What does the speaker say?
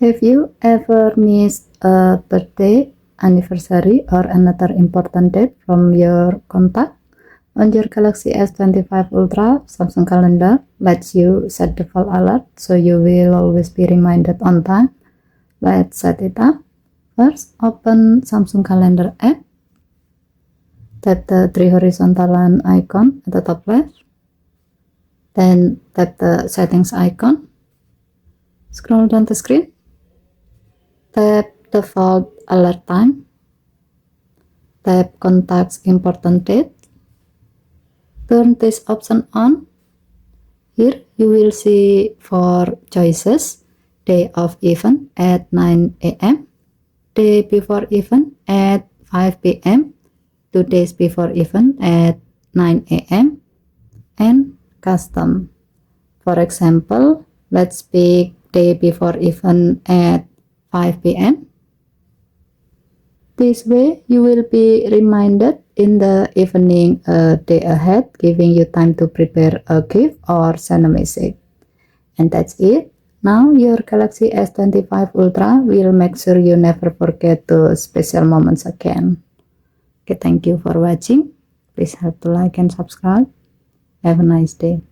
Have you ever missed a birthday, anniversary, or another important date from your contact? On your Galaxy S25 Ultra, Samsung Calendar lets you set default alert so you will always be reminded on time. Let's set it up. First, open Samsung Calendar app. Tap the three horizontal line icon at the top left. Then tap the settings icon. Scroll down the screen. Tap default alert time. Tap contacts important date. Turn this option on. Here you will see 4 choices: day of event at 9 a.m., day before event at 5 p.m., 2 days before event at 9 a.m., and custom. For example, let's pick day before event at 5 p.m. This way, you will be reminded in the evening a day ahead, giving you time to prepare a gift or send a message. And that's it. Now your Galaxy S25 Ultra will make sure you never forget those special moments again. Okay, thank you for watching. Please help to like and subscribe. Have a nice day.